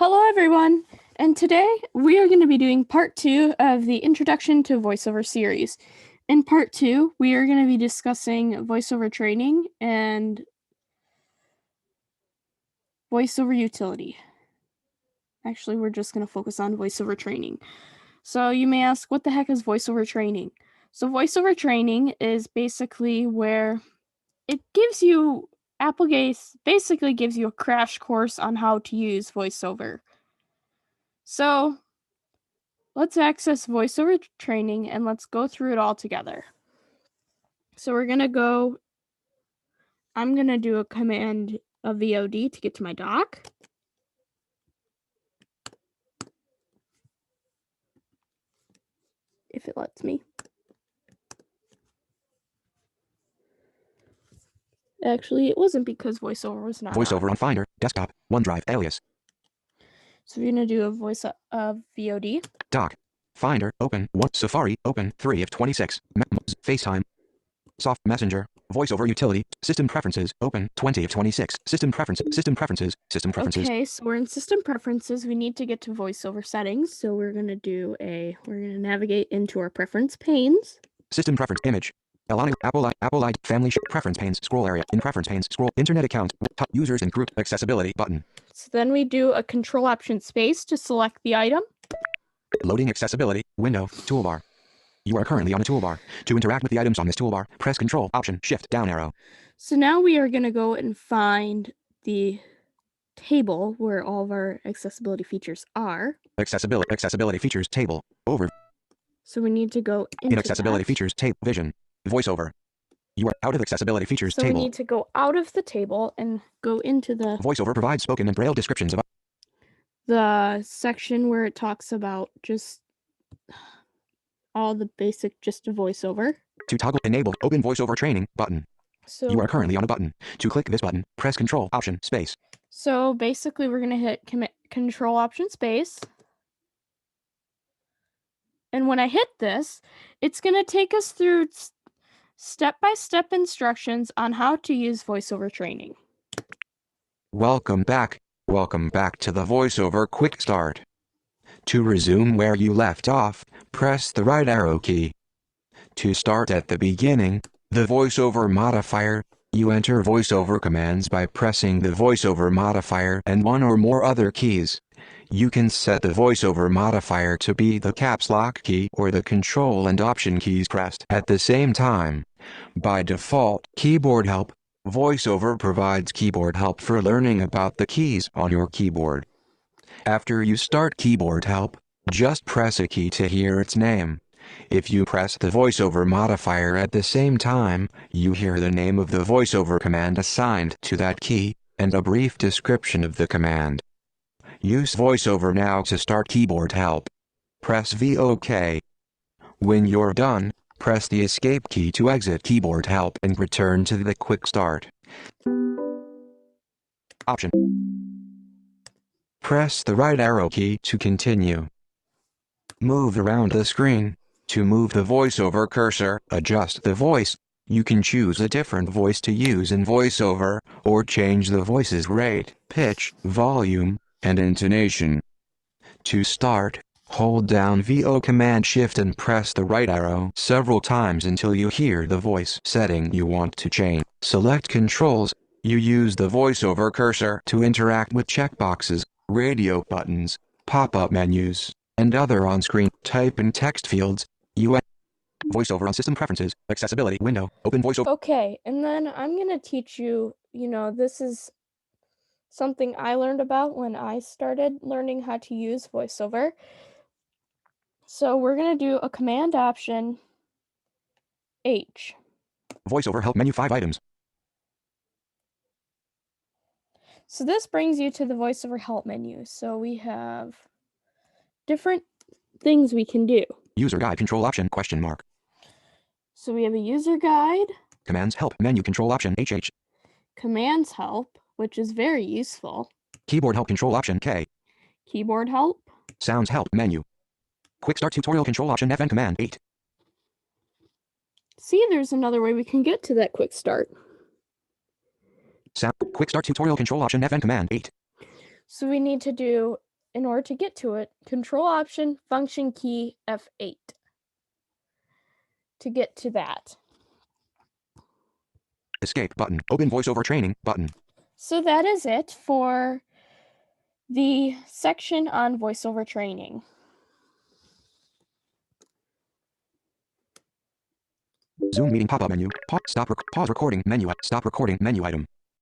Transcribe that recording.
Hello everyone, and today we are going to be doing part 2 of the Introduction to VoiceOver series. In part 2, we are going to be discussing VoiceOver training and VoiceOver utility. Actually, we're just going to focus on VoiceOver training. So you may ask, what the heck is VoiceOver training? So VoiceOver training is basically where it gives you, basically gives you a crash course on how to use VoiceOver. So let's access VoiceOver training and let's go through it all together. So I'm going to do a command of VOD to get to my dock. If it lets me. Actually, it wasn't because VoiceOver was not VoiceOver on Finder, desktop, OneDrive, alias. So we're going to do a voice of VOD. Dock. Finder, open, 1, Safari, open, 3 of 26, FaceTime, Soft Messenger, VoiceOver utility, System Preferences, open, 20 of 26, System Preferences. Okay, so we're in System Preferences. We need to get to VoiceOver settings, so we're going to navigate into our preference panes. System Preference, image, Apple ID, family, preference panes, scroll area, in preference panes, scroll, internet account, top users and group, accessibility button. So then we do a Control Option Space to select the item. Loading accessibility, window, toolbar. You are currently on a toolbar. To interact with the items on this toolbar, press Control, Option, Shift, down arrow. So now we are going to go and find the table where all of our accessibility features are. Accessibility features table, over. So we need to go into accessibility features table, vision, VoiceOver. You are out of accessibility features table. So we need to go out of the table and go into the VoiceOver provides spoken and braille descriptions of the section where it talks about just all the basic gist of VoiceOver. To toggle enable open VoiceOver training button. So you are currently on a button. To click this button, press Control Option Space. So basically we're going to hit Control Option Space. And when I hit this, it's going to take us through step-by-step instructions on how to use VoiceOver training. Welcome back. Welcome back to the VoiceOver Quick Start. To resume where you left off, press the right arrow key. To start at the beginning, the VoiceOver modifier, you enter VoiceOver commands by pressing the VoiceOver modifier and one or more other keys. You can set the VoiceOver modifier to be the caps lock key or the Control and Option keys pressed at the same time. By default, keyboard help. VoiceOver provides keyboard help for learning about the keys on your keyboard. After you start keyboard help, just press a key to hear its name. If you press the VoiceOver modifier at the same time, you hear the name of the VoiceOver command assigned to that key, and a brief description of the command. Use VoiceOver now to start keyboard help. Press VOK. When you're done, press the Escape key to exit keyboard help and return to the Quick Start. Option. Press the right arrow key to continue. Move around the screen. To move the VoiceOver cursor, adjust the voice. You can choose a different voice to use in VoiceOver, or change the voice's rate, pitch, volume, and intonation. To start, hold down VO Command Shift and press the right arrow several times until you hear the voice setting you want to change. Select Controls. You use the VoiceOver cursor to interact with checkboxes, radio buttons, pop-up menus, and other on-screen type and text fields. VoiceOver on System Preferences, Accessibility window, open VoiceOver. Okay, and then I'm going to teach you, this is something I learned about when I started learning how to use VoiceOver. So we're going to do a Command Option H. VoiceOver help menu 5 items. So this brings you to the VoiceOver help menu. So we have different things we can do. User guide control option question mark. So we have a user guide. Commands help menu control option HH. Commands help, which is very useful. Keyboard help control option K. Keyboard help. Sounds help menu. Quick start tutorial control option FN command 8. See, there's another way we can get to that quick start. Quick start tutorial control option FN command 8. So we need to do in order to get to it, Control Option Function key F8 to get to that. Escape button. Open VoiceOver training button. So that is it for the section on VoiceOver training. Zoom meeting pop-up menu. Pause recording menu. Stop recording menu item.